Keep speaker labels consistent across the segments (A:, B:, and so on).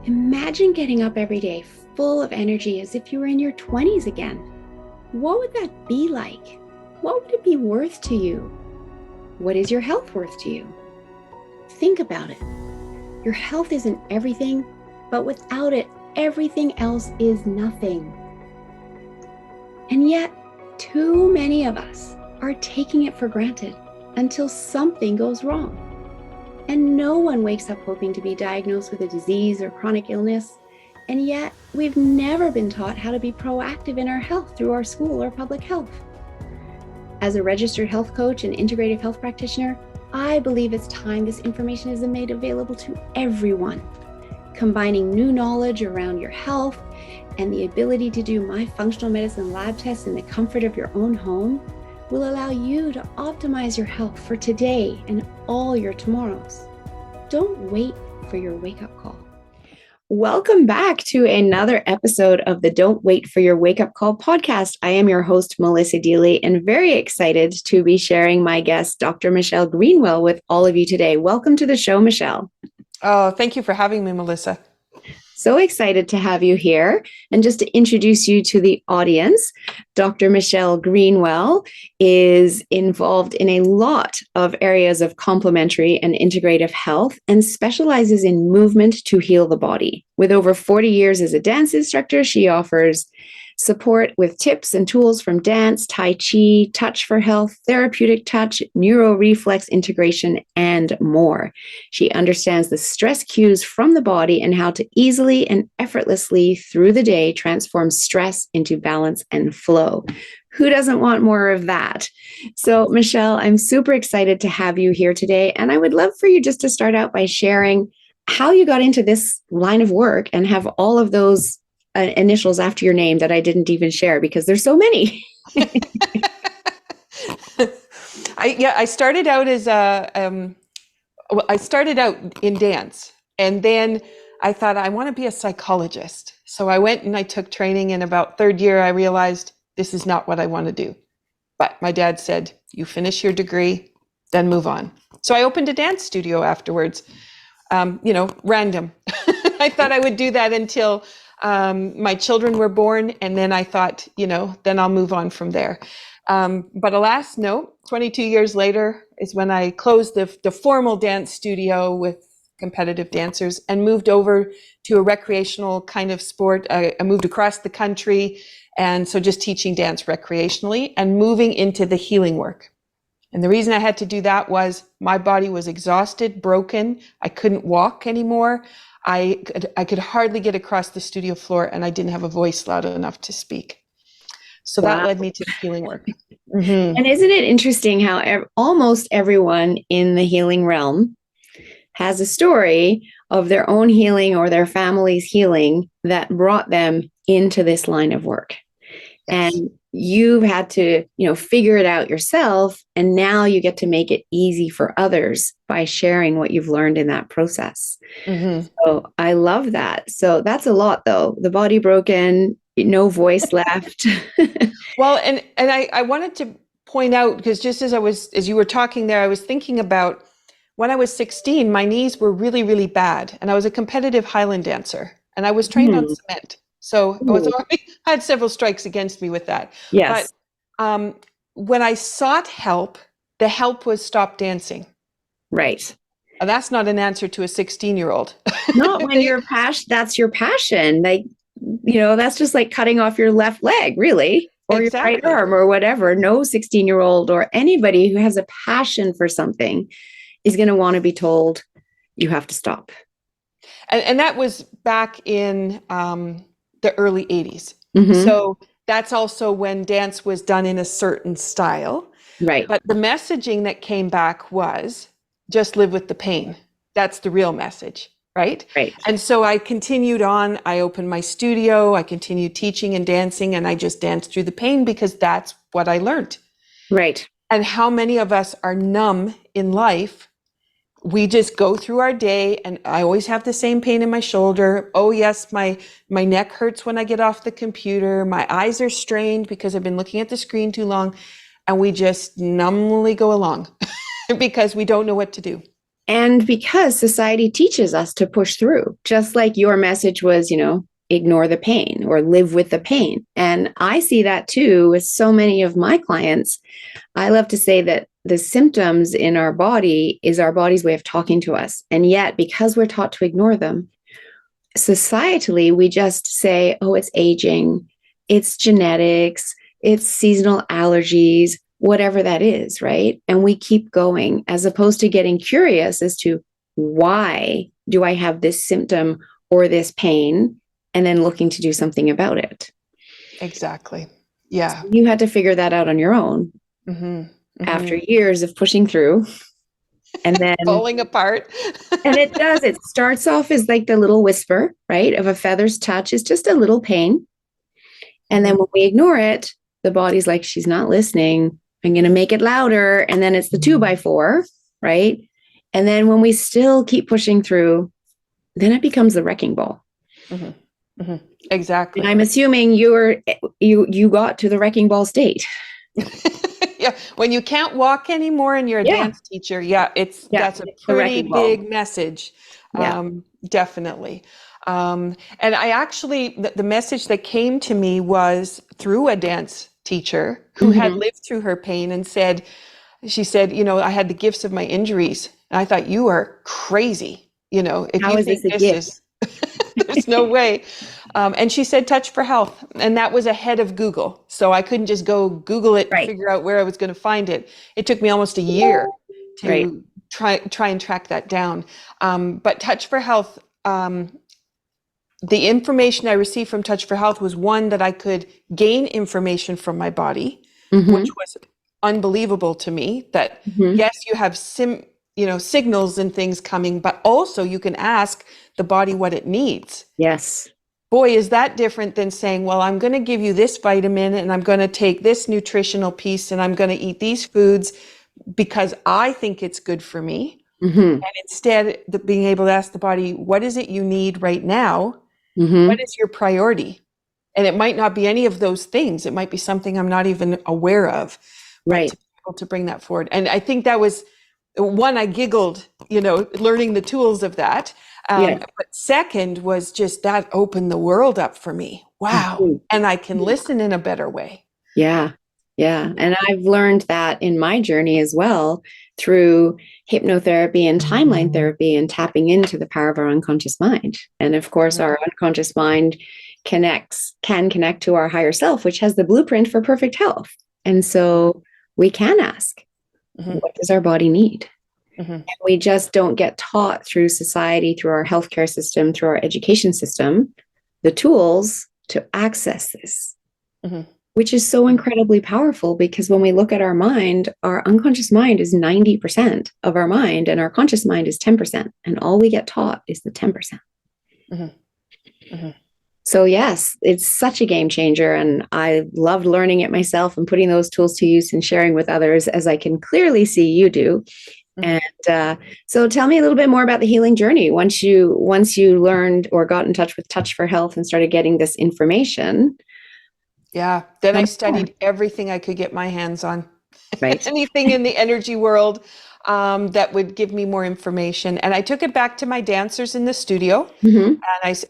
A: Imagine getting up every day full of energy as if you were in your 20s again. What would that be like? What would it be worth to you? What is your health worth to you? Think about it. Your health isn't everything, but without it, everything else is nothing. And yet, too many of us are taking it for granted until something goes wrong. And no one wakes up hoping to be diagnosed with a disease or chronic illness. And yet, we've never been taught how to be proactive in our health through our school or public health. As a registered health coach and integrative health practitioner, I believe it's time this information is made available to everyone. Combining new knowledge around your health and the ability to do my functional medicine lab tests in the comfort of your own home will allow you to optimize your health for today and all your tomorrows. Don't wait for your wake-up call. Welcome back to another episode of the Don't Wait for Your Wake-Up Call podcast. I am your host, Melissa Deely, and very excited to be sharing my guest, Dr. Michelle Greenwell, with all of you today. Welcome to the show, Michelle.
B: Oh, thank you for having me, Melissa.
A: So excited to have you here. And just to introduce you to the audience, Dr. Michelle Greenwell is involved in a lot of areas of complementary and integrative health and specializes in movement to heal the body. With over 40 years as a dance instructor, she offers support with tips and tools from dance, Tai Chi, Touch for Health, Therapeutic Touch, NeuroReflex Integration, and more. She understands the stress cues from the body and how to easily and effortlessly through the day transform stress into balance and flow. Who doesn't want more of that? So, Michelle, I'm super excited to have you here today. And I would love for you just to start out by sharing how you got into this line of work and have all of those initials after your name that I didn't even share because there's so many.
B: I started out as I started out in dance, and then I thought I want to be a psychologist. So I went and I took training. In about third year, I realized this is not what I want to do. But my dad said, "You finish your degree, then move on." So I opened a dance studio afterwards. Random. I thought I would do that until my children were born, and then I thought, then I'll move on from there. But alas, no, 22 years later is when I closed the formal dance studio with competitive dancers and moved over to a recreational kind of sport. I moved across the country, and so just teaching dance recreationally and moving into the healing work. And the reason I had to do that was my body was exhausted, broken. I couldn't walk anymore. I could hardly get across the studio floor, and I didn't have a voice loud enough to speak. So that led me to the healing work. Mm-hmm.
A: And isn't it interesting how almost everyone in the healing realm has a story of their own healing or their family's healing that brought them into this line of work? Yes. And you've had to, figure it out yourself. And now you get to make it easy for others by sharing what you've learned in that process. Mm-hmm. So I love that. So that's a lot though. The body broken, no voice left.
B: Well, and I wanted to point out, because just as you were talking there, I was thinking about when I was 16, my knees were really, really bad. And I was a competitive Highland dancer, and I was trained on cement. So I had several strikes against me with that.
A: Yes.
B: But when I sought help, the help was stop dancing.
A: Right.
B: And that's not an answer to a 16-year-old.
A: Not when that's your passion. That's just like cutting off your left leg, really, or
B: Exactly.
A: Your right arm or whatever. No 16-year-old or anybody who has a passion for something is going to want to be told you have to stop.
B: And that was back in the early 80s. Mm-hmm. So that's also when dance was done in a certain style.
A: Right.
B: But the messaging that came back was just live with the pain. That's the real message, right?
A: Right.
B: And so I continued on. I opened my studio. I continued teaching and dancing, and I just danced through the pain because that's what I learned.
A: Right.
B: And how many of us are numb in life? We just go through our day, and I always have the same pain in my shoulder. Oh yes, my neck hurts when I get off the computer. My eyes are strained because I've been looking at the screen too long. And we just numbly go along because we don't know what to do.
A: And because society teaches us to push through, just like your message was, ignore the pain or live with the pain. And I see that too with so many of my clients. I love to say that the symptoms in our body is our body's way of talking to us. And yet, because we're taught to ignore them, societally, we just say, oh, it's aging, it's genetics, it's seasonal allergies, whatever that is, right? And we keep going as opposed to getting curious as to why do I have this symptom or this pain, and then looking to do something about it.
B: Exactly. Yeah.
A: So you had to figure that out on your own after years of pushing through. And then
B: falling apart.
A: and it starts off as like the little whisper, right? Of a feather's touch is just a little pain. And then when we ignore it, the body's like, she's not listening. I'm going to make it louder. And then it's the 2x4, right? And then when we still keep pushing through, then it becomes the wrecking ball.
B: Exactly.
A: And I'm assuming you got to the wrecking ball state.
B: Yeah, when you can't walk anymore and you're a dance teacher, that's a pretty big message. Definitely. And I actually, the message that came to me was through a dance teacher who had lived through her pain and she said, I had the gifts of my injuries. And I thought, you are crazy. If
A: How
B: you
A: is
B: think
A: this a
B: this
A: gift?
B: is, there's no way. And she said, Touch for Health. And that was ahead of Google. So I couldn't just go Google it and figure out where I was going to find it. It took me almost a year to try and track that down. But Touch for Health, the information I received from Touch for Health was one that I could gain information from my body, which was unbelievable to me that yes, you have signals and things coming, but also you can ask the body what it needs.
A: Yes.
B: Boy, is that different than saying, well, I'm going to give you this vitamin and I'm going to take this nutritional piece and I'm going to eat these foods because I think it's good for me. And instead, being able to ask the body, what is it you need right now? What is your priority? And it might not be any of those things. It might be something I'm not even aware of.
A: Right.
B: To be able to bring that forward. And I think that was one, I giggled, learning the tools of that. But second was just that opened the world up for me. Wow. And I can listen in a better way.
A: Yeah. Yeah. And I've learned that in my journey as well through hypnotherapy and timeline therapy and tapping into the power of our unconscious mind. And of course, our unconscious mind can connect to our higher self, which has the blueprint for perfect health. And so we can ask, what does our body need? And we just don't get taught through society, through our healthcare system, through our education system, the tools to access this, which is so incredibly powerful because when we look at our mind, our unconscious mind is 90% of our mind and our conscious mind is 10%. And all we get taught is the 10%. So yes, it's such a game changer. And I loved learning it myself and putting those tools to use and sharing with others, as I can clearly see you do. And so tell me a little bit more about the healing journey. Once you learned or got in touch with Touch for Health and started getting this information.
B: Yeah. Then I studied everything I could get my hands on.
A: Right.
B: Anything in the energy world that would give me more information. And I took it back to my dancers in the studio. And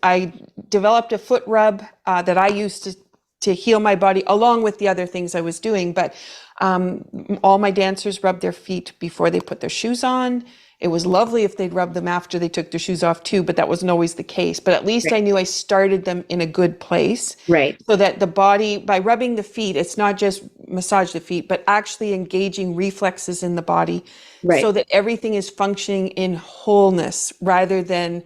B: I developed a foot rub that I used to heal my body along with the other things I was doing. But all my dancers rubbed their feet before they put their shoes on. It was lovely if they'd rub them after they took their shoes off too, but that wasn't always the case. But at least I knew I started them in a good place.
A: Right.
B: So that the body, by rubbing the feet, it's not just massage the feet, but actually engaging reflexes in the body so that everything is functioning in wholeness rather than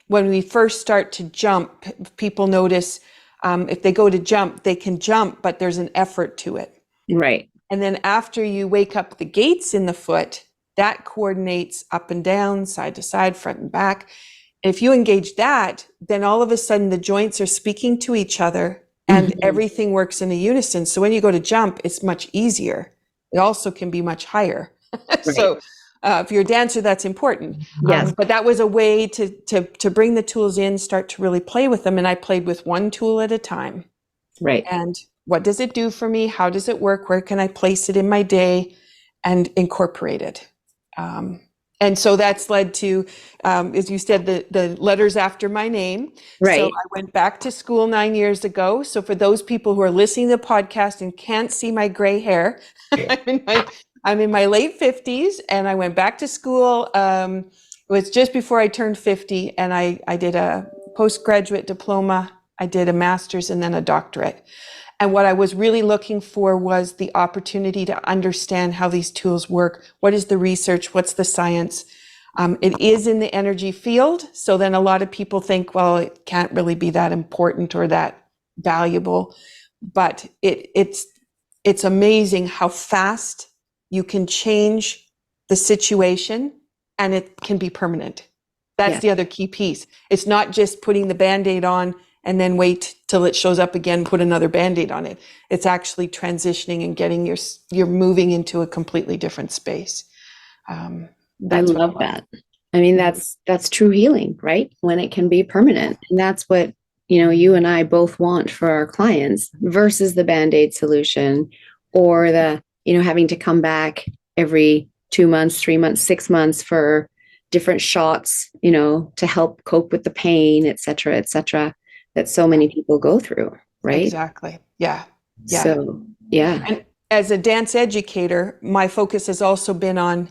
B: when we first start to jump, people notice if they go to jump, they can jump, but there's an effort to it.
A: Right.
B: And then after you wake up the gates in the foot, that coordinates up and down, side to side, front and back. And if you engage that, then all of a sudden the joints are speaking to each other and everything works in a unison. So when you go to jump, it's much easier. It also can be much higher. So if you're a dancer, that's important.
A: Yes.
B: But that was a way to bring the tools in, start to really play with them. And I played with one tool at a time.
A: Right.
B: And what does it do for me? How does it work? Where can I place it in my day and incorporate it? And so that's led to, as you said, the letters after my name. So
A: Right.
B: I went back to school 9 years ago. So for those people who are listening to the podcast and can't see my gray hair, I'm in my late 50s, and I went back to school. It was just before I turned 50, and I did a postgraduate diploma, I did a master's, and then a doctorate. And what I was really looking for was the opportunity to understand how these tools work. What is the research? What's the science? It is in the energy field. So then a lot of people think, well, it can't really be that important or that valuable. But it's amazing how fast you can change the situation, and it can be permanent. That's the other key piece. It's not just putting the Band-Aid on and then wait till it shows up again, put another Band-Aid on it. It's actually transitioning and getting you're moving into a completely different space.
A: I love that. I mean, that's true healing, right? When it can be permanent. And that's what, you and I both want for our clients versus the Band-Aid solution, or the, having to come back every 2 months, 3 months, 6 months for different shots, to help cope with the pain, et cetera, that so many people go through, right?
B: Exactly. Yeah.
A: So, yeah.
B: And as a dance educator, my focus has also been on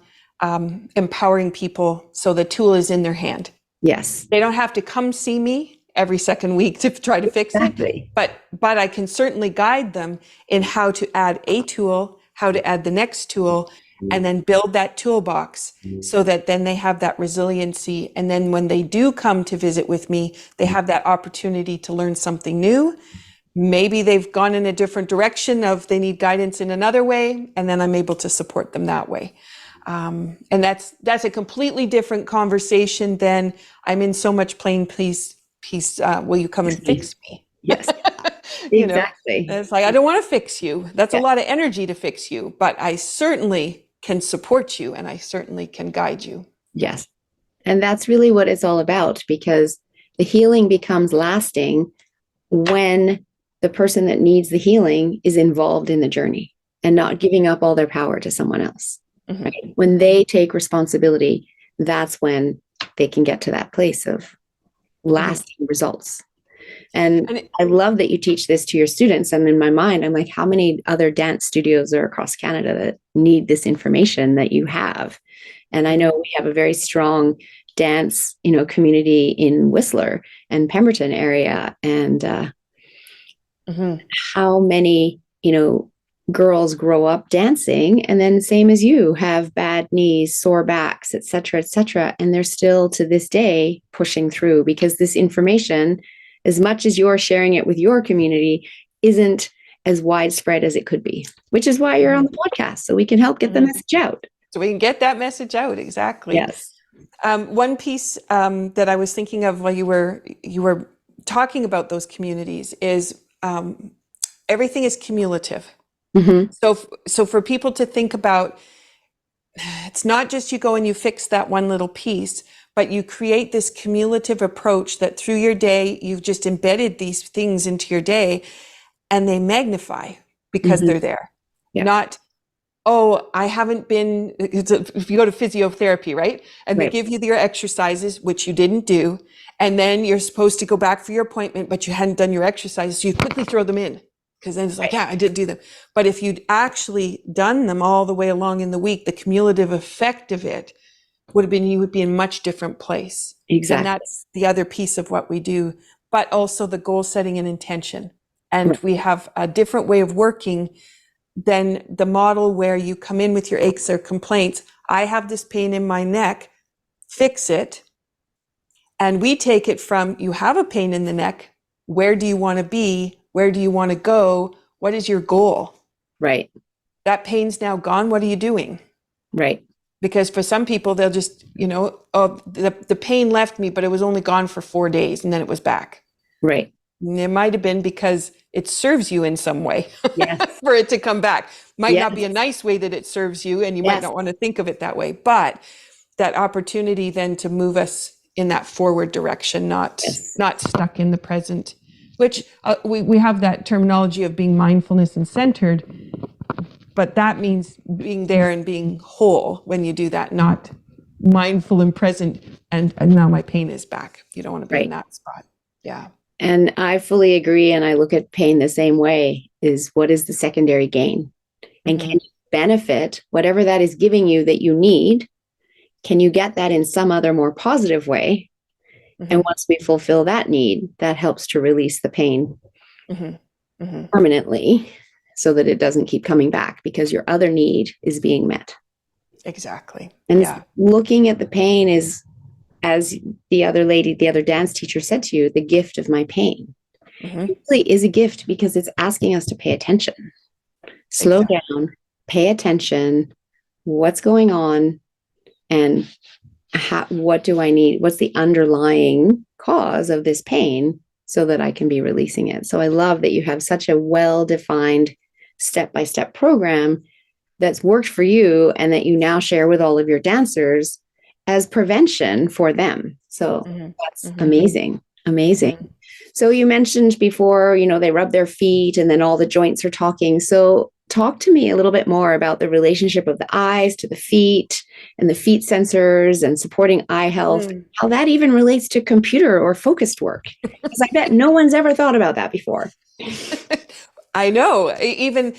B: empowering people so the tool is in their hand.
A: Yes.
B: They don't have to come see me every second week to try to fix it, but I can certainly guide them in how to add a tool, how to add the next tool, and then build that toolbox so that then they have that resiliency. And then when they do come to visit with me, they have that opportunity to learn something new. Maybe they've gone in a different direction of they need guidance in another way, and then I'm able to support them that way. And that's a completely different conversation than I'm in so much pain, please, will you come and fix me?
A: Yes. Exactly.
B: It's like, I don't want to fix you. That's a lot of energy to fix you, but I certainly can support you, and I certainly can guide you.
A: Yes. And that's really what it's all about, because the healing becomes lasting when the person that needs the healing is involved in the journey and not giving up all their power to someone else. Mm-hmm. Right? When they take responsibility, that's when they can get to that place of lasting results. And I love that you teach this to your students. And in my mind, I'm like, how many other dance studios are across Canada that need this information that you have? And I know we have a very strong dance, community in Whistler and Pemberton area. And how many, girls grow up dancing, and then same as you, have bad knees, sore backs, et cetera, and they're still to this day pushing through, because this information, as much as you're sharing it with your community, isn't as widespread as it could be, which is why you're on the podcast, so we can help get the message out.
B: So we can get that message out. Exactly.
A: Yes.
B: One piece that I was thinking of while you were talking about those communities is everything is cumulative. Mm-hmm. So for people to think about, it's not just you go and you fix that one little piece, but you create this cumulative approach that through your day, you've just embedded these things into your day, and they magnify because they're there. Yeah. Not, oh, I haven't been, if you go to physiotherapy, right? And they give you your exercises, which you didn't do. And then you're supposed to go back for your appointment, but you hadn't done your exercises. So you quickly throw them in, because then it's like, yeah, I didn't do them. But if you'd actually done them all the way along in the week, the cumulative effect of it would have been, you would be in a much different place. Exactly. And that's the other piece of what we do, but also the goal setting and intention. And we have a different way of working than the model where you come in with your aches or complaints. I have this pain in my neck, fix it. And we take it from, you have a pain in the neck. Where do you want to be? Where do you want to go? What is your goal? Right. That pain's now gone. What are you doing? Right. Because for some people, they'll just, the pain left me, but it was only gone for 4 days and then it was back. Right. And it might have been because it serves you in some way for it to come back. Might not be a nice way that it serves you, and you might not want to think of it that way, but that opportunity then to move us in that forward direction, not stuck in the present, which we have that terminology of being mindfulness and centered, but that means being there and being whole when you do that, not mindful and present, and now my pain is back. You don't want to be in that spot. Yeah.
A: And I fully agree. And I look at pain the same way, is what is the secondary gain? And can you benefit whatever that is giving you that you need? Can you get that in some other more positive way? And once we fulfill that need, that helps to release the pain permanently so that it doesn't keep coming back because your other need is being met.
B: Exactly.
A: And looking at the pain is, as the other lady, the other dance teacher said to you, the gift of my pain. It really is a gift because it's asking us to pay attention. Slow down, pay attention, what's going on, and what do I need? What's the underlying cause of this pain so that I can be releasing it? So I love that you have such a well-defined step-by-step program that's worked for you and that you now share with all of your dancers as prevention for them. So that's amazing. Amazing. So you mentioned before, they rub their feet and then all the joints are talking. So talk to me a little bit more about the relationship of the eyes to the feet and the feet sensors and supporting eye health, how that even relates to computer or focused work. Because I bet no one's ever thought about that before.
B: I know. Even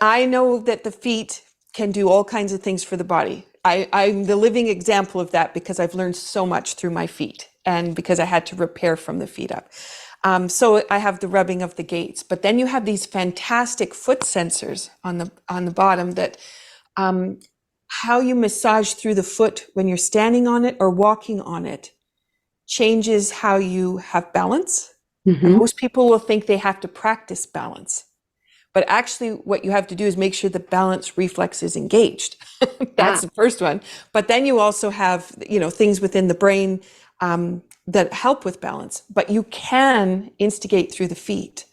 B: I know that the feet can do all kinds of things for the body. I'm the living example of that because I've learned so much through my feet and because I had to repair from the feet up. So I have the rubbing of the gates, but then you have these fantastic foot sensors on the bottom that how you massage through the foot when you're standing on it or walking on it changes how you have balance. And most people will think they have to practice balance. But actually what you have to do is make sure the balance reflex is engaged. That's the first one. But then you also have, things within the brain that help with balance. But you can instigate through the feet.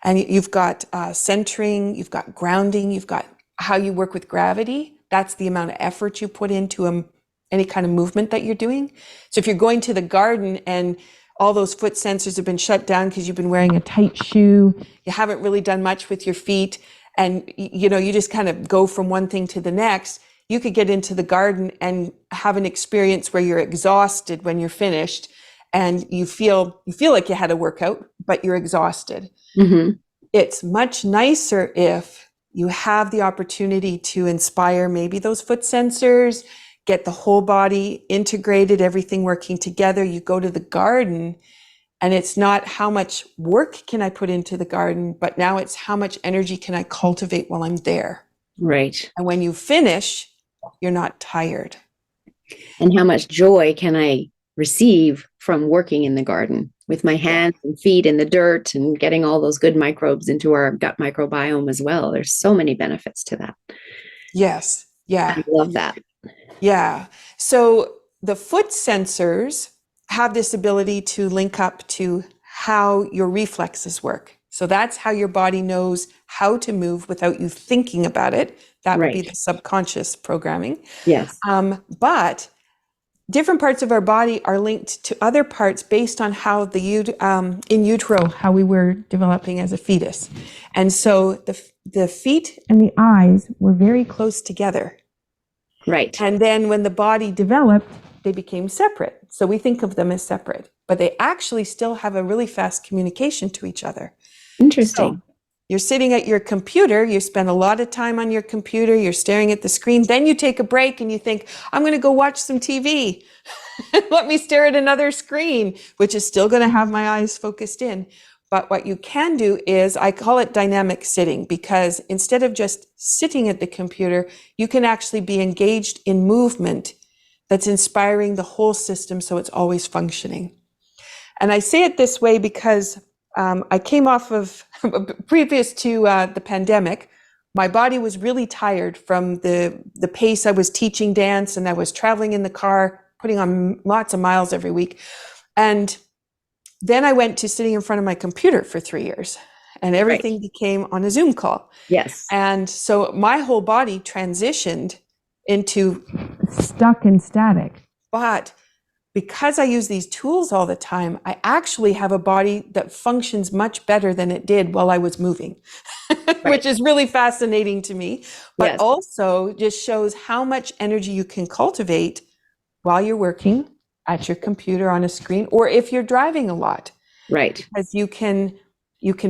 B: And you've got centering, you've got grounding, you've got how you work with gravity. That's the amount of effort you put into any kind of movement that you're doing. So if you're going to the garden and all those foot sensors have been shut down because you've been wearing a tight shoe, you haven't really done much with your feet, and you just kind of go from one thing to the next, you could get into the garden and have an experience where you're exhausted when you're finished and you feel like you had a workout, but you're exhausted. It's much nicer if you have the opportunity to inspire maybe those foot sensors, get the whole body integrated, everything working together. You go to the garden and it's not how much work can I put into the garden, but now it's how much energy can I cultivate while I'm there.
A: Right.
B: And when you finish, you're not tired.
A: And how much joy can I receive from working in the garden with my hands and feet in the dirt and getting all those good microbes into our gut microbiome as well. There's so many benefits to that.
B: Yes. Yeah.
A: I love that.
B: Yeah. So the foot sensors have this ability to link up to how your reflexes work. So that's how your body knows how to move without you thinking about it. That would be the subconscious programming.
A: Yes.
B: But different parts of our body are linked to other parts based on how in utero, how we were developing as a fetus. And so the feet and the eyes were very close together.
A: Right.
B: And then when the body developed, they became separate. So we think of them as separate, but they actually still have a really fast communication to each other.
A: Interesting.
B: So you're sitting at your computer, you spend a lot of time on your computer, you're staring at the screen, then you take a break and you think, I'm going to go watch some TV. Let me stare at another screen, which is still going to have my eyes focused in. But what you can do is, I call it dynamic sitting, because instead of just sitting at the computer, you can actually be engaged in movement that's inspiring the whole system so it's always functioning. And I say it this way because I came off of, previous to the pandemic, my body was really tired from the pace I was teaching dance, and I was traveling in the car, putting on lots of miles every week. And then I went to sitting in front of my computer for 3 years, and everything became on a Zoom call.
A: Yes.
B: And so my whole body transitioned into stuck and static. But because I use these tools all the time, I actually have a body that functions much better than it did while I was moving, which is really fascinating to me, but
A: Yes.
B: also just shows how much energy you can cultivate while you're working at your computer on a screen, or if you're driving a lot.
A: Right.
B: Because you can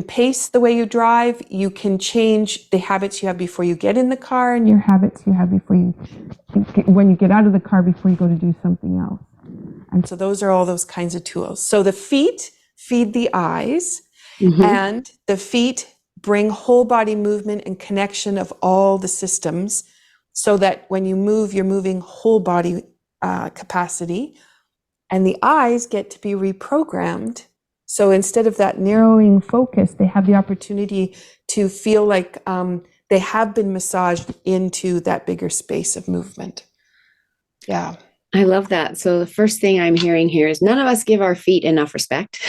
B: pace the way you drive, you can change the habits you have before you get in the car and your habits you have before when you get out of the car before you go to do something else. And so those are all those kinds of tools. So the feet feed the eyes, and the feet bring whole body movement and connection of all the systems, so that when you move, you're moving whole body capacity. And the eyes get to be reprogrammed. So instead of that narrowing focus, they have the opportunity to feel like they have been massaged into that bigger space of movement. Yeah.
A: I love that. So the first thing I'm hearing here is none of us give our feet enough respect.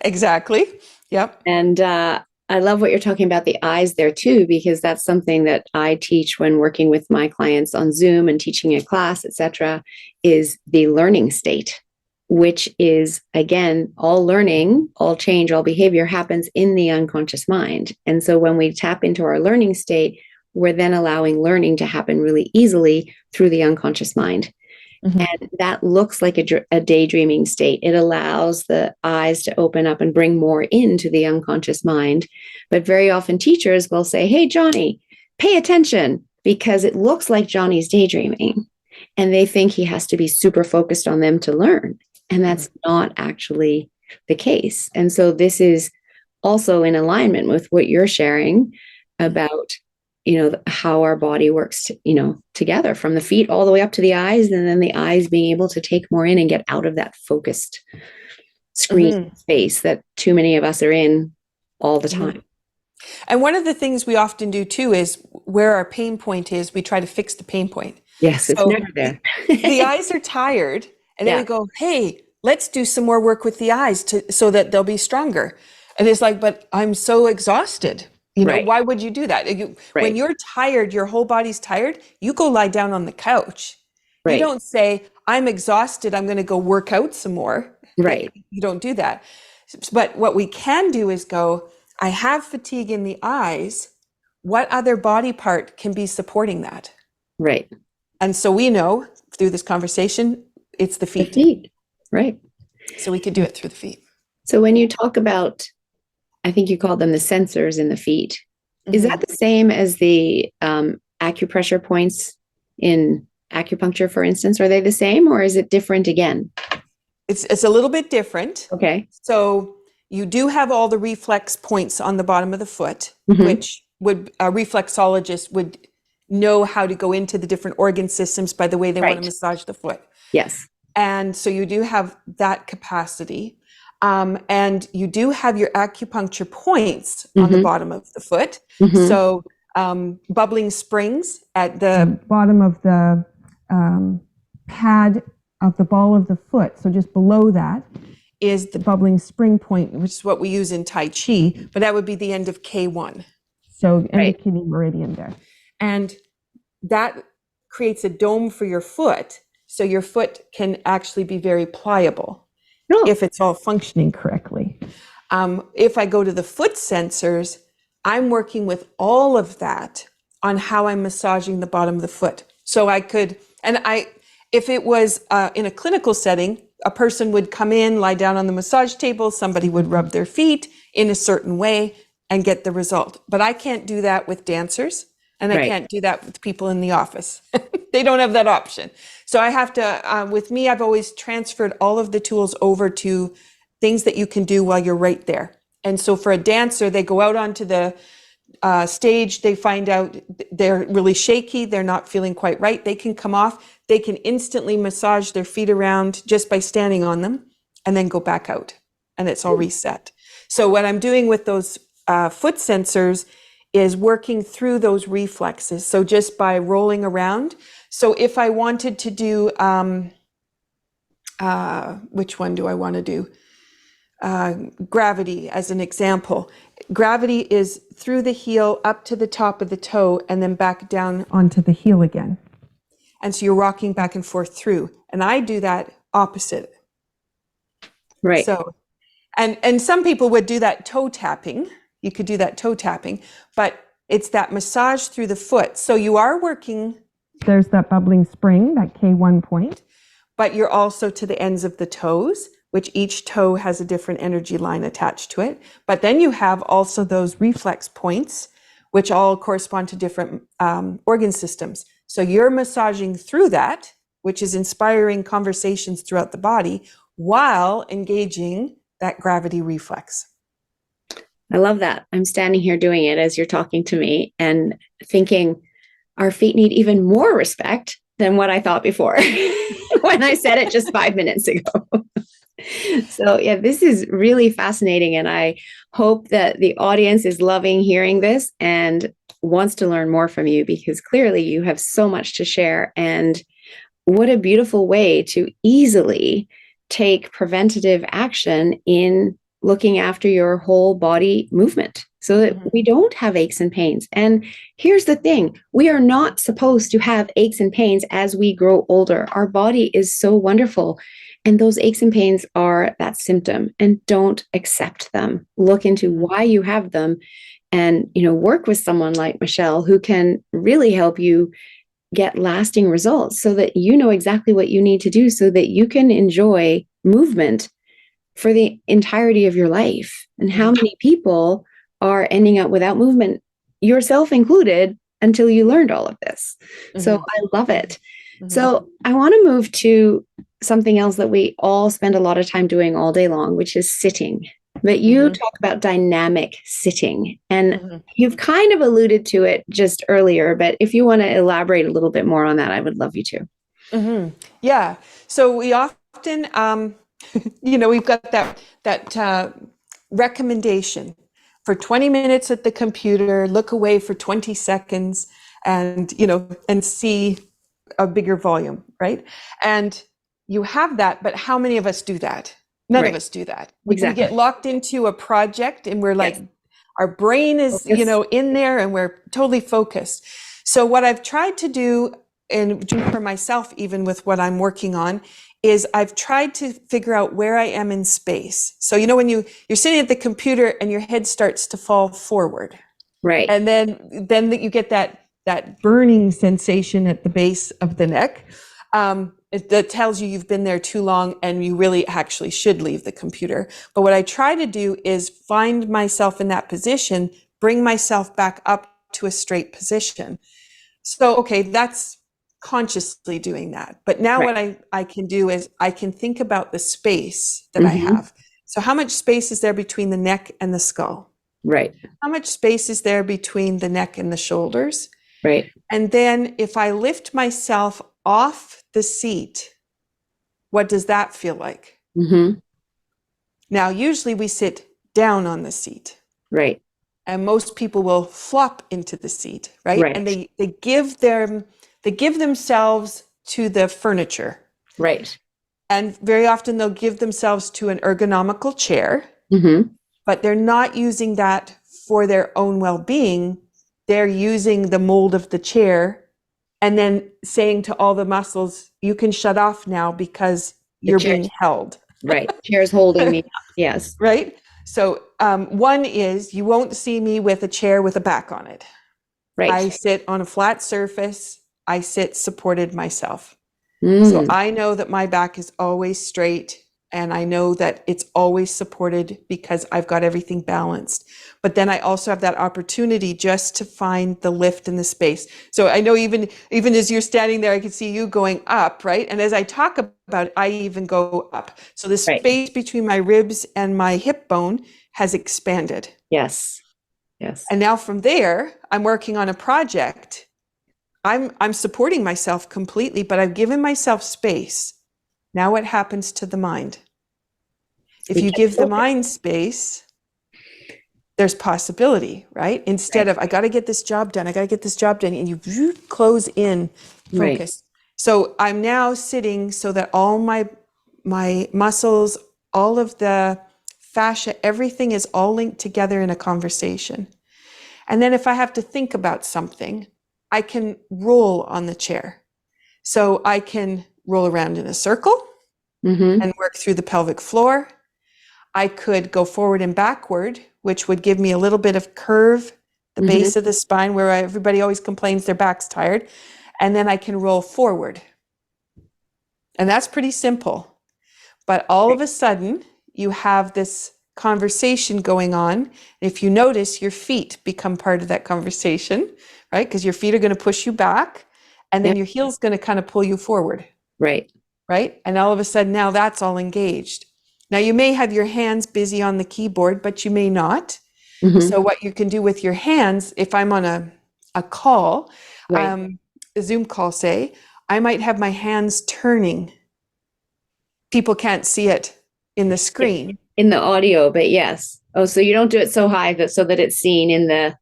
B: Exactly. Yep.
A: And I love what you're talking about the eyes there too, because that's something that I teach when working with my clients on Zoom and teaching a class, etc., is the learning state, which is, again, all learning, all change, all behavior happens in the unconscious mind. And so when we tap into our learning state, we're then allowing learning to happen really easily through the unconscious mind. And that looks like a daydreaming state. It allows the eyes to open up and bring more into the unconscious mind. But very often teachers will say, hey, Johnny, pay attention, because it looks like Johnny's daydreaming. And they think he has to be super focused on them to learn. And that's not actually the case. And so this is also in alignment with what you're sharing about, how our body works, together from the feet all the way up to the eyes, and then the eyes being able to take more in and get out of that focused screen space that too many of us are in all the time.
B: And one of the things we often do too is where our pain point is, we try to fix the pain point.
A: Yes, it's never there.
B: The eyes are tired, and then we go, hey, let's do some more work with the eyes so that they'll be stronger. And it's like, but I'm so exhausted. Why would you do that? When you're tired, your whole body's tired, you go lie down on the couch. You don't say, I'm exhausted, I'm going to go work out some more. You don't do that. But what we can do is go, I have fatigue in the eyes. What other body part can be supporting that?
A: Right.
B: And so we know through this conversation, it's the feet.
A: The feet. Right.
B: So we could do it through the feet.
A: So when you talk about, I think you call them the sensors in the feet, is that the same as the acupressure points in acupuncture, for instance? Are they the same, or is it different again?
B: It's a little bit different.
A: Okay.
B: So you do have all the reflex points on the bottom of the foot, which a reflexologist would know how to go into the different organ systems by the way they want to massage the foot.
A: Yes.
B: And so you do have that capacity. And you do have your acupuncture points on the bottom of the foot. So bubbling springs at the bottom of the pad of the ball of the foot. So just below that is the bubbling spring point, which is what we use in Tai Chi, but that would be the end of K1. So end of kidney meridian there. And that creates a dome for your foot. So your foot can actually be very pliable. If it's all functioning correctly. If I go to the foot sensors, I'm working with all of that on how I'm massaging the bottom of the foot. So I could, if it was in a clinical setting, a person would come in, lie down on the massage table, somebody would rub their feet in a certain way and get the result. But I can't do that with dancers, and I can't do that with people in the office. They don't have that option. So I have to, with me, I've always transferred all of the tools over to things that you can do while you're right there. And so for a dancer, they go out onto the stage, they find out they're really shaky, they're not feeling quite right. They can come off, they can instantly massage their feet around just by standing on them and then go back out, and it's all reset. So what I'm doing with those foot sensors is working through those reflexes. So just by rolling around. So if I wanted to do, which one do I want to do? Gravity as an example. Gravity is through the heel up to the top of the toe and then back down onto the heel again. And so you're rocking back and forth through. And I do that opposite.
A: Right.
B: So, and some people would do that toe tapping. You could do that toe tapping, but it's that massage through the foot. So you are working, there's that bubbling spring, that K1 point, but you're also to the ends of the toes, which each toe has a different energy line attached to it. But then you have also those reflex points, which all correspond to different organ systems. So you're massaging through that, which is inspiring conversations throughout the body while engaging that gravity reflex.
A: I love that. I'm standing here doing it as you're talking to me and thinking our feet need even more respect than what I thought before when I said it just 5 minutes ago. So yeah, this is really fascinating. And I hope that the audience is loving hearing this and wants to learn more from you, because clearly you have so much to share. And what a beautiful way to easily take preventative action in looking after your whole body movement so that we don't have aches and pains. And here's the thing, we are not supposed to have aches and pains as we grow older. Our body is so wonderful. And those aches and pains are that symptom, and don't accept them. Look into why you have them and, work with someone like Michelle who can really help you get lasting results so that you know exactly what you need to do so that you can enjoy movement for the entirety of your life. And how many people are ending up without movement, yourself included, until you learned all of this. So I love it. So I want to move to something else that we all spend a lot of time doing all day long, which is sitting. But you talk about dynamic sitting, and you've kind of alluded to it just earlier, but if you want to elaborate a little bit more on that, I would love you to.
B: Yeah. So we often, we've got that recommendation for 20 minutes at the computer, look away for 20 seconds and see a bigger volume, right? And you have that, but how many of us do that? None of us do that. We get locked into a project and we're like, our brain is, in there and we're totally focused. So what I've tried to do, and do for myself, even with what I'm working on, is I've tried to figure out where I am in space. So, when you're sitting at the computer and your head starts to fall forward.
A: Right.
B: And then you get that burning sensation at the base of the neck. That tells you you've been there too long and you really actually should leave the computer. But what I try to do is find myself in that position, bring myself back up to a straight position. So, okay, that's consciously doing that. But now what I can do is I can think about the space that I have. So how much space is there between the neck and the skull?
A: Right.
B: How much space is there between the neck and the shoulders?
A: Right.
B: And then if I lift myself off the seat, what does that feel like? Now, usually we sit down on the seat.
A: Right.
B: And most people will flop into the seat, right? And they give themselves to the furniture.
A: Right.
B: And very often they'll give themselves to an ergonomical chair, but they're not using that for their own well-being. They're using the mold of the chair and then saying to all the muscles, you can shut off now because you're being held.
A: Right. Chair's holding me up. Yes.
B: Right. So one is you won't see me with a chair with a back on it.
A: Right.
B: I sit on a flat surface. I sit supported myself. So I know that my back is always straight and I know that it's always supported because I've got everything balanced. But then I also have that opportunity just to find the lift in the space. So I know even as you're standing there, I can see you going up, right? And as I talk about it, I even go up. So the space between my ribs and my hip bone has expanded.
A: Yes. Yes.
B: And now from there, I'm working on a project. I'm supporting myself completely, but I've given myself space. Now what happens to the mind? If you give the mind space, there's possibility, right? Instead of, I got to get this job done. And you close in focus. So I'm now sitting so that all my muscles, all of the fascia, everything is all linked together in a conversation. And then if I have to think about something, I can roll on the chair. So I can roll around in a circle and work through the pelvic floor. I could go forward and backward, which would give me a little bit of curve, the base of the spine, where everybody always complains their back's tired. And then I can roll forward. And that's pretty simple. But all of a sudden, you have this conversation going on. If you notice, your feet become part of that conversation, right? Because your feet are going to push you back, and then your heel's going to kind of pull you forward.
A: Right.
B: Right? And all of a sudden, now that's all engaged. Now, you may have your hands busy on the keyboard, but you may not. So what you can do with your hands, if I'm on a call, a Zoom call, say, I might have my hands turning. People can't see it in the screen.
A: In the audio, but yes. Oh, so you don't do it so high so that it's seen in the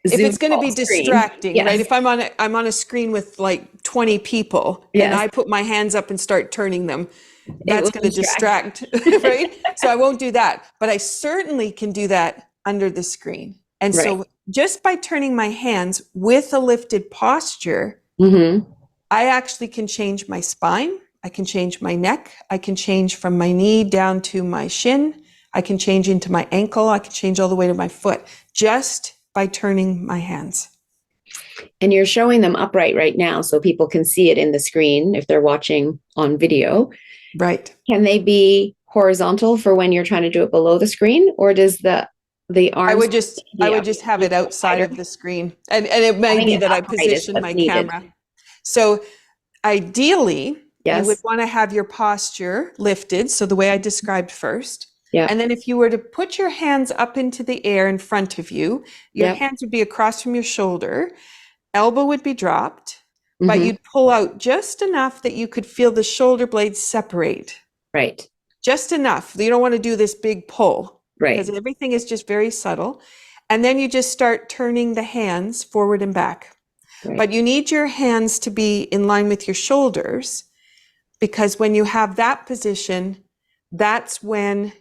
A: Zoom
B: if it's going to be
A: screen.
B: distracting, right? If I'm on a screen with like 20 people and I put my hands up and start turning them, that's going to distract, right? So I won't do that, but I certainly can do that under the screen. And so just by turning my hands with a lifted posture, I actually can change my spine. I can change my neck. I can change from my knee down to my shin. I can change into my ankle. I can change all the way to my foot just by turning my hands.
A: And you're showing them upright right now so people can see it in the screen if they're watching on video.
B: Right.
A: Can they be horizontal for when you're trying to do it below the screen, or does the arms?
B: I would just have it outside of the screen. And it may be that I position my camera. So ideally, you would want to have your posture lifted. So the way I described first.
A: Yeah.
B: And then if you were to put your hands up into the air in front of you, your hands would be across from your shoulder, elbow would be dropped, but you'd pull out just enough that you could feel the shoulder blades separate.
A: Right.
B: Just enough. You don't want to do this big pull.
A: Right.
B: Because everything is just very subtle. And then you just start turning the hands forward and back. Right. But you need your hands to be in line with your shoulders, because when you have that position, that's when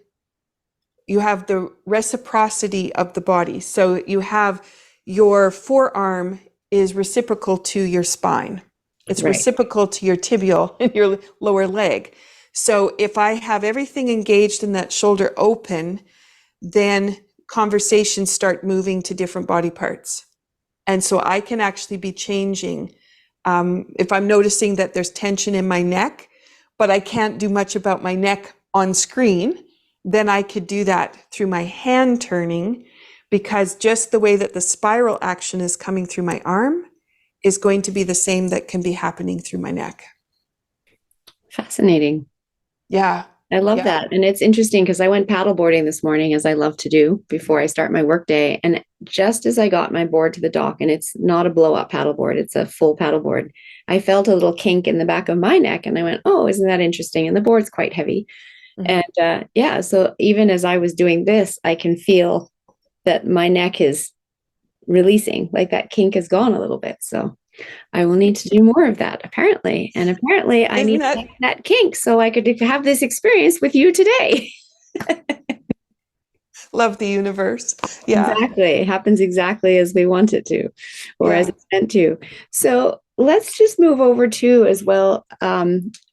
B: you have the reciprocity of the body. So you have your forearm is reciprocal to your spine. It's reciprocal to your tibial and your lower leg. So if I have everything engaged and that shoulder open, then conversations start moving to different body parts. And so I can actually be changing. If I'm noticing that there's tension in my neck, but I can't do much about my neck on screen, then I could do that through my hand turning, because just the way that the spiral action is coming through my arm is going to be the same that can be happening through my neck.
A: Fascinating.
B: Yeah.
A: I love that. And it's interesting because I went paddleboarding this morning, as I love to do before I start my workday. And just as I got my board to the dock, and it's not a blow up paddleboard, it's a full paddleboard, I felt a little kink in the back of my neck. And I went, oh, isn't that interesting? And the board's quite heavy. And so even as I was doing this, I can feel that my neck is releasing, like that kink is gone a little bit. So I will need to do more of that, apparently. And apparently I need to get that kink so I could have this experience with you today.
B: Love the universe. Yeah.
A: Exactly. It happens exactly as we want it to, or as it's meant to. So let's just move over to, as well,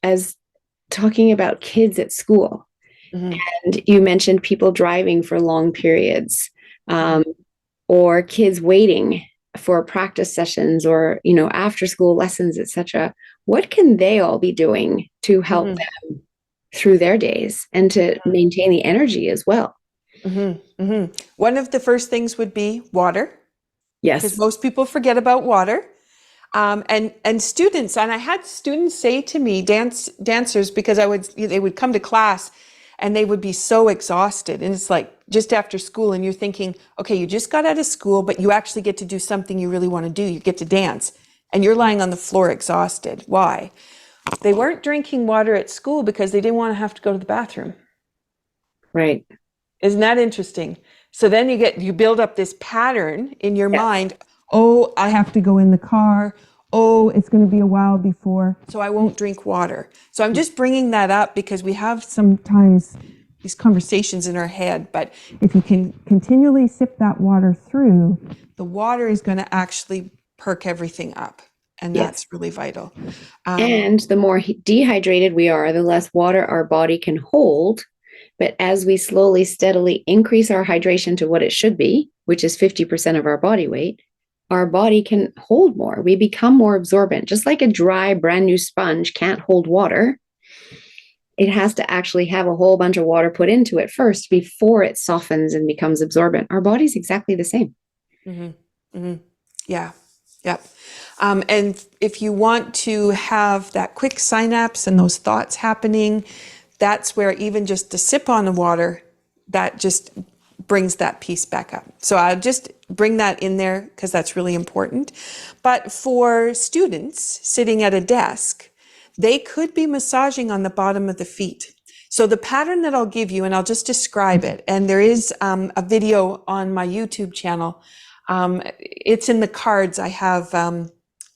A: as talking about kids at school. And you mentioned people driving for long periods, or kids waiting for practice sessions, or, after school lessons, etc. What can they all be doing to help them through their days and to maintain the energy as well?
B: One of the first things would be water.
A: Yes.
B: Because most people forget about water. And students, and I had students say to me, dancers, because they would come to class and they would be so exhausted. And it's like just after school, and you're thinking, okay, you just got out of school, but you actually get to do something you really want to do. You get to dance, and you're lying on the floor exhausted. Why? They weren't drinking water at school because they didn't want to have to go to the bathroom.
A: Right.
B: Isn't that interesting? So then you build up this pattern in your mind. Oh, I have to go in the car. Oh, it's going to be a while before, so I won't drink water. So I'm just bringing that up because we have sometimes these conversations in our head, but if you can continually sip that water through, the water is going to actually perk everything up. And
A: Yes.
B: that's really vital.
A: And the more dehydrated we are, the less water our body can hold. But as we slowly, steadily increase our hydration to what it should be, which is 50% of our body weight, our body can hold more. We become more absorbent. Just like a dry, brand new sponge can't hold water, it has to actually have a whole bunch of water put into it first before it softens and becomes absorbent. Our body's exactly the same.
B: Mm-hmm. Mm-hmm. Yeah. Yep. And if you want to have that quick synapse and those thoughts happening, that's where even just a sip on the water, that just brings that piece back up. So I'll just bring that in there because that's really important. But for students sitting at a desk, they could be massaging on the bottom of the feet. So the pattern that I'll give you, and I'll just describe it, and there is a video on my YouTube channel. It's in the cards. I have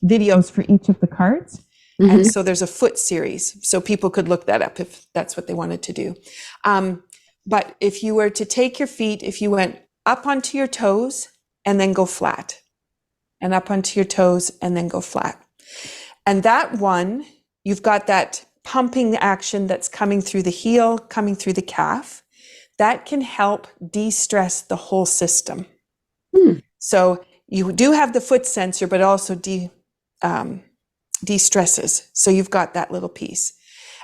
B: videos for each of the cards. Mm-hmm. And so there's a foot series. So people could look that up if that's what they wanted to do. But if you were to take your feet, if you went up onto your toes and then go flat, and up onto your toes and then go flat. And that one, you've got that pumping action that's coming through the heel, coming through the calf. That can help de-stress the whole system. So you do have the foot sensor, but also de-stresses. So you've got that little piece.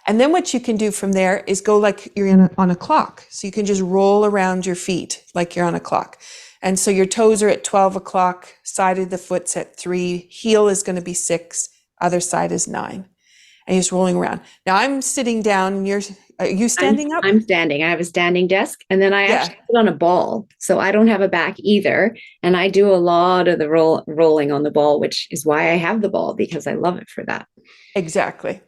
B: And then what you can do from there is go like you're on a clock. So you can just roll around your feet like you're on a clock. And so your toes are at 12 o'clock, side of the foot's at 3, heel is going to be 6, other side is 9. And you're just rolling around. Now I'm sitting down, and are you standing up?
A: I'm standing. I have a standing desk, and then I actually sit on a ball. So I don't have a back either. And I do a lot of the rolling on the ball, which is why I have the ball, because I love it for that.
B: Exactly.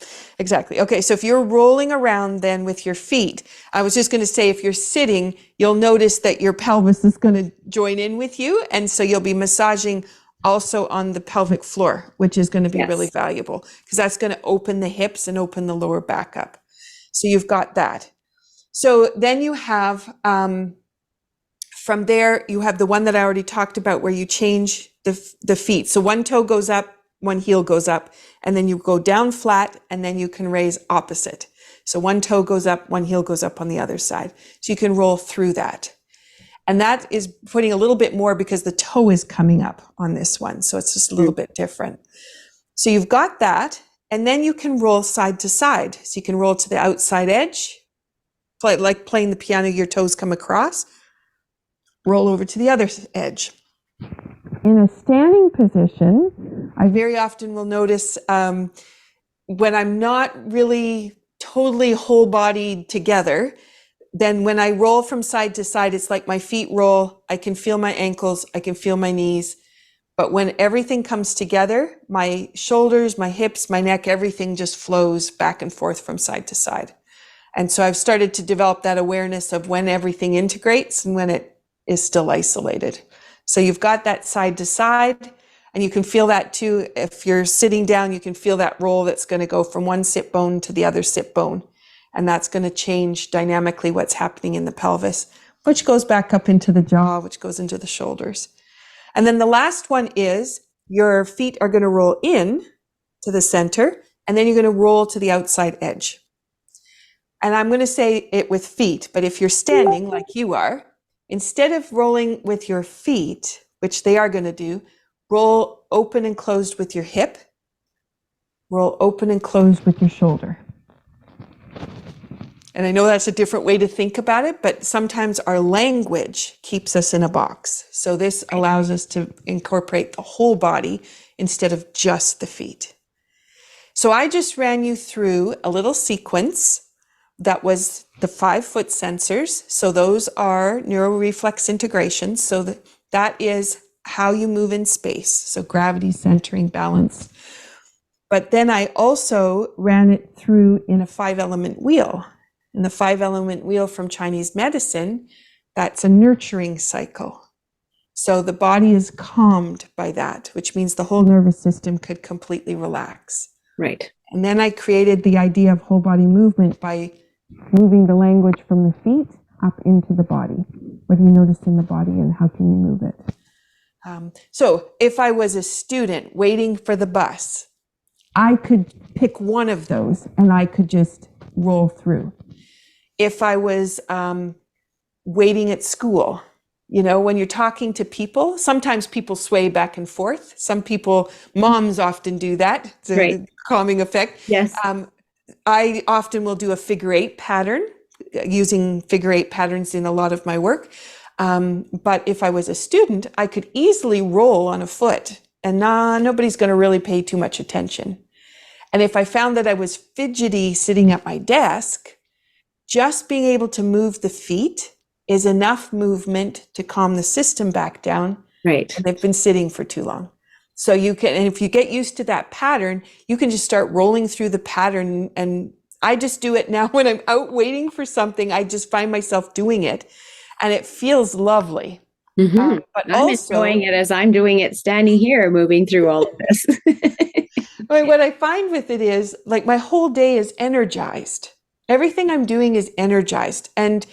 B: Okay, so if you're rolling around then with your feet, I was just going to say, if you're sitting, you'll notice that your pelvis is going to join in with you. And so you'll be massaging also on the pelvic floor, which is going to be really valuable because that's going to open the hips and open the lower back up. So you've got that. So then you have, from there, you have the one that I already talked about where you change the feet. So one toe goes up, one heel goes up, and then you go down flat, and then you can raise opposite. So one toe goes up, one heel goes up on the other side. So you can roll through that. And that is putting a little bit more because the toe is coming up on this one. So it's just a little bit different. So you've got that, and then you can roll side to side. So you can roll to the outside edge, like playing the piano, your toes come across, roll over to the other edge. In a standing position, I very often will notice when I'm not really totally whole bodied together, then when I roll from side to side, it's like my feet roll. I can feel my ankles. I can feel my knees. But when everything comes together, my shoulders, my hips, my neck, everything just flows back and forth from side to side. And so I've started to develop that awareness of when everything integrates and when it is still isolated. So you've got that side to side, and you can feel that too. If you're sitting down, you can feel that roll that's going to go from one sit bone to the other sit bone. And that's going to change dynamically what's happening in the pelvis, which goes back up into the jaw, which goes into the shoulders. And then the last one is your feet are going to roll in to the center, and then you're going to roll to the outside edge. And I'm going to say it with feet, but if you're standing like you are, instead of rolling with your feet, which they are going to do, roll open and closed with your hip, roll open and closed with your shoulder. And I know that's a different way to think about it, but sometimes our language keeps us in a box. So this allows us to incorporate the whole body instead of just the feet. So I just ran you through a little sequence that was the 5 foot sensors. So those are NeuroReflex Integration. So that is how you move in space. So gravity, centering, balance. But then I also ran it through in a 5-element wheel. And the 5-element wheel from Chinese medicine, that's a nurturing cycle. So the body is calmed by that, which means the whole nervous system could completely relax.
A: Right.
B: And then I created the idea of whole body movement by moving the language from the feet up into the body. What do you notice in the body and how can you move it? So if I was a student waiting for the bus, I could pick one of those and I could just roll through. If I was waiting at school, when you're talking to people, sometimes people sway back and forth. Some people, moms often do that. It's a calming effect.
A: Yes.
B: I often will do a figure eight pattern, using figure eight patterns in a lot of my work. But if I was a student, I could easily roll on a foot and nobody's going to really pay too much attention. And if I found that I was fidgety sitting at my desk, just being able to move the feet is enough movement to calm the system back down.
A: Right.
B: And they've been sitting for too long. So you can, and if you get used to that pattern, you can just start rolling through the pattern. And I just do it now when I'm out waiting for something. I just find myself doing it and it feels lovely.
A: But I'm also enjoying it as I'm doing it, standing here, moving through all of this.
B: What I find with it is like my whole day is energized. Everything I'm doing is energized. And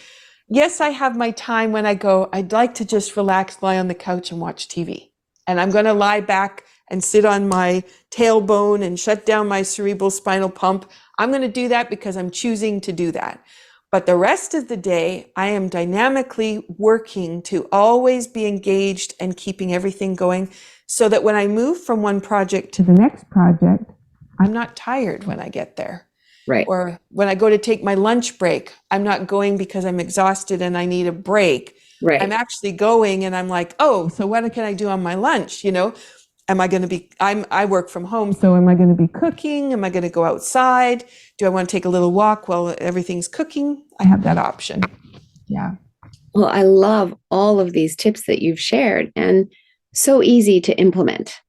B: yes, I have my time when I go, I'd like to just relax, lie on the couch and watch TV. And I'm going to lie back and sit on my tailbone and shut down my cerebral spinal pump. I'm going to do that because I'm choosing to do that. But the rest of the day, I am dynamically working to always be engaged and keeping everything going so that when I move from one project to the next project, I'm not tired when I get there.
A: Right.
B: Or when I go to take my lunch break, I'm not going because I'm exhausted and I need a break.
A: Right.
B: I'm actually going and I'm like, oh, so what can I do on my lunch? Am I going to be, I work from home. So am I going to be cooking? Am I going to go outside? Do I want to take a little walk while everything's cooking? I have that option. Yeah.
A: Well, I love all of these tips that you've shared and so easy to implement.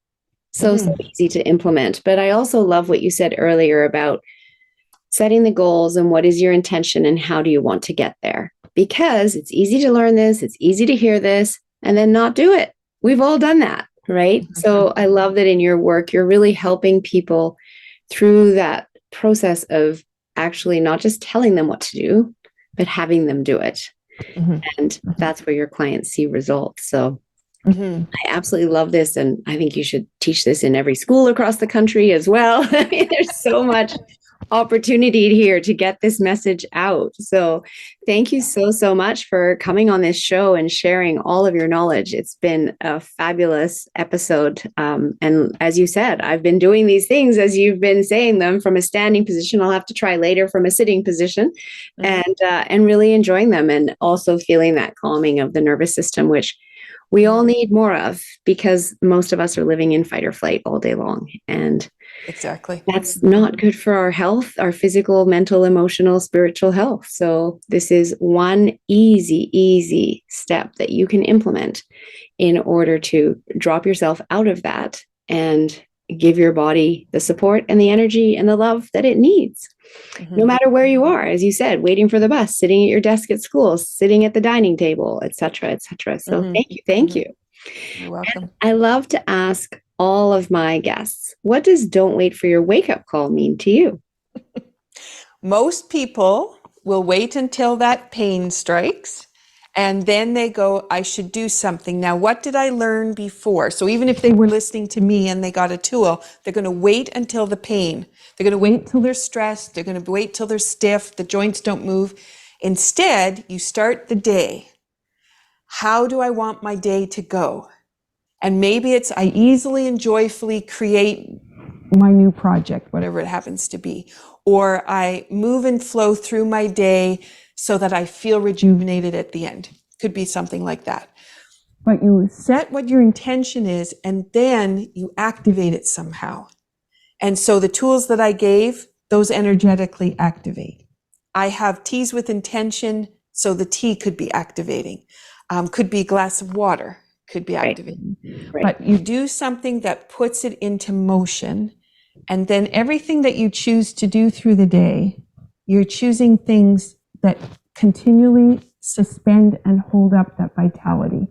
A: So easy to implement. But I also love what you said earlier about setting the goals and what is your intention and how do you want to get there? Because it's easy to learn this, it's easy to hear this, and then not do it. We've all done that, right? So I love that in your work, you're really helping people through that process of actually not just telling them what to do, but having them do it. And that's where your clients see results. So I absolutely love this. And I think you should teach this in every school across the country as well. I mean, there's so much opportunity here to get this message out. So thank you so much for coming on this show and sharing all of your knowledge. It's been a fabulous episode. And as you said, I've been doing these things as you've been saying them from a standing position. I'll have to try later from a sitting position and really enjoying them and also feeling that calming of the nervous system, which we all need more of because most of us are living in fight or flight all day long. And
B: exactly.
A: That's not good for our health, our physical, mental, emotional, spiritual health. So this is one easy step that you can implement in order to drop yourself out of that and give your body the support and the energy and the love that it needs. No matter where you are, as you said, waiting for the bus, sitting at your desk at school, sitting at the dining table, et cetera, et cetera. So thank you.
B: You're welcome.
A: And I love to ask all of my guests, what does don't wait for your wake-up call mean to you?
B: Most people will wait until that pain strikes and then they go, I should do something. Now, what did I learn before? So even if they were listening to me and they got a tool, they're going to wait until the pain. They're going to wait till they're stressed. They're going to wait till they're stiff. The joints don't move. Instead, you start the day. How do I want my day to go? And maybe it's I easily and joyfully create my new project, whatever it happens to be. Or I move and flow through my day so that I feel rejuvenated at the end. Could be something like that. But you set what your intention is and then you activate it somehow. And so the tools that I gave, those energetically activate. I have teas with intention, so the tea could be activating. Could be a glass of water, could be activating. Right. But you do something that puts it into motion. And then everything that you choose to do through the day, you're choosing things that continually suspend and hold up that vitality.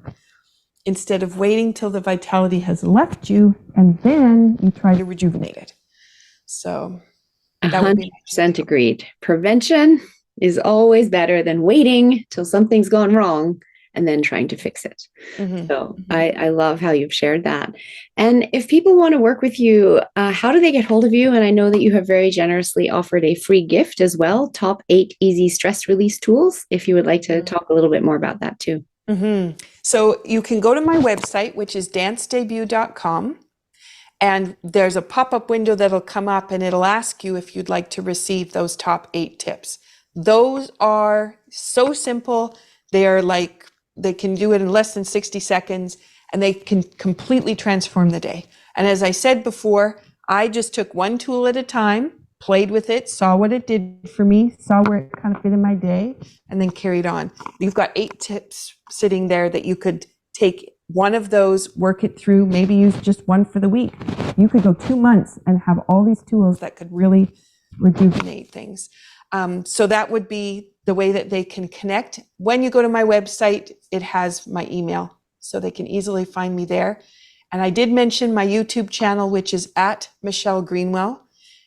B: Instead of waiting till the vitality has left you, and then you try to rejuvenate it. So that would be
A: 100% agreed. Prevention is always better than waiting till something's gone wrong and then trying to fix it.
B: Mm-hmm.
A: So
B: Mm-hmm.
A: I love how you've shared that. And if people want to work with you, how do they get hold of you? And I know that you have very generously offered a free gift as well, top 8 easy stress release tools, if you would like to talk a little bit more about that too.
B: Mm-hmm. So you can go to my website, which is dancedebut.com. And there's a pop-up window that'll come up and it'll ask you if you'd like to receive those top 8 tips. Those are so simple. They are like, they can do it in less than 60 seconds and they can completely transform the day. And as I said before, I just took one tool at a time, played with it, saw what it did for me, saw where it kind of fit in my day, and then carried on. You've got 8 tips sitting there that you could take one of those, work it through, maybe use just one for the week. You could go 2 months and have all these tools that could really rejuvenate things. So that would be the way that they can connect. When you go to my website, it has my email, so they can easily find me there. And I did mention my YouTube channel, which is at Michelle Greenwell,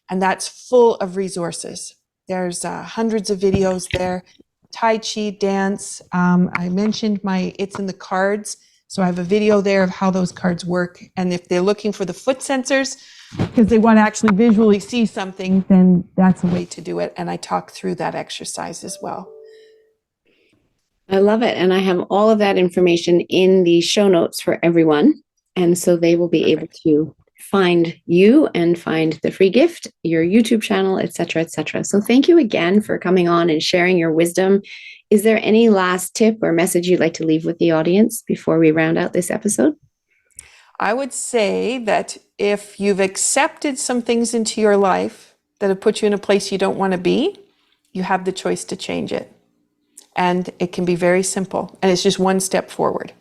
B: and that's full of resources. There's hundreds of videos there. Tai Chi, dance. I mentioned it's in the cards. So I have a video there of how those cards work. And if they're looking for the foot sensors, because they want to actually visually see something, then that's a way to do it. And I talk through that exercise as well.
A: I love it. And I have all of that information in the show notes for everyone. And so they will be able to find you and find the free gift, your YouTube channel, et cetera, et cetera. So thank you again for coming on and sharing your wisdom. Is there any last tip or message you'd like to leave with the audience before we round out this episode?
B: I would say that if you've accepted some things into your life that have put you in a place you don't want to be, you have the choice to change it. And it can be very simple. And it's just one step forward.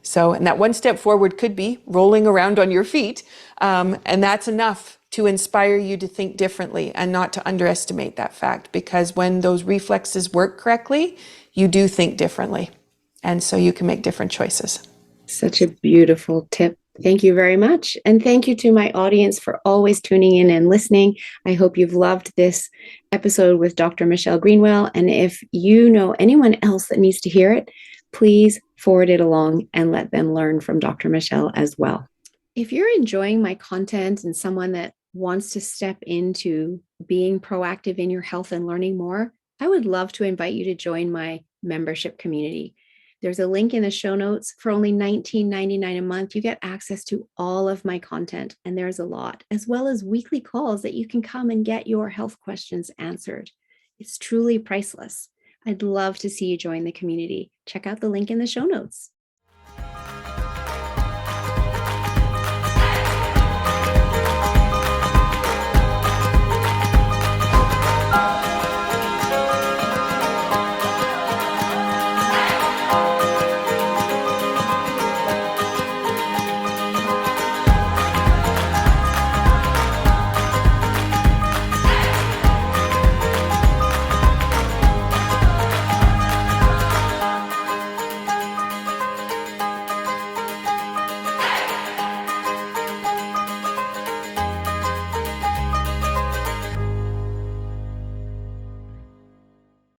B: So, and that one step forward could be rolling around on your feet. And that's enough to inspire you to think differently and not to underestimate that fact. Because when those reflexes work correctly, you do think differently. And so you can make different choices.
A: Such a beautiful tip. Thank you very much. And thank you to my audience for always tuning in and listening. I hope you've loved this episode with Dr. Michelle Greenwell. And if you know anyone else that needs to hear it, please forward it along and let them learn from Dr. Michelle as well. If you're enjoying my content and someone that wants to step into being proactive in your health and learning more, I would love to invite you to join my membership community. There's a link in the show notes. For only $19.99 a month, you get access to all of my content, and there's a lot, as well as weekly calls that you can come and get your health questions answered. It's truly priceless. I'd love to see you join the community. Check out the link in the show notes.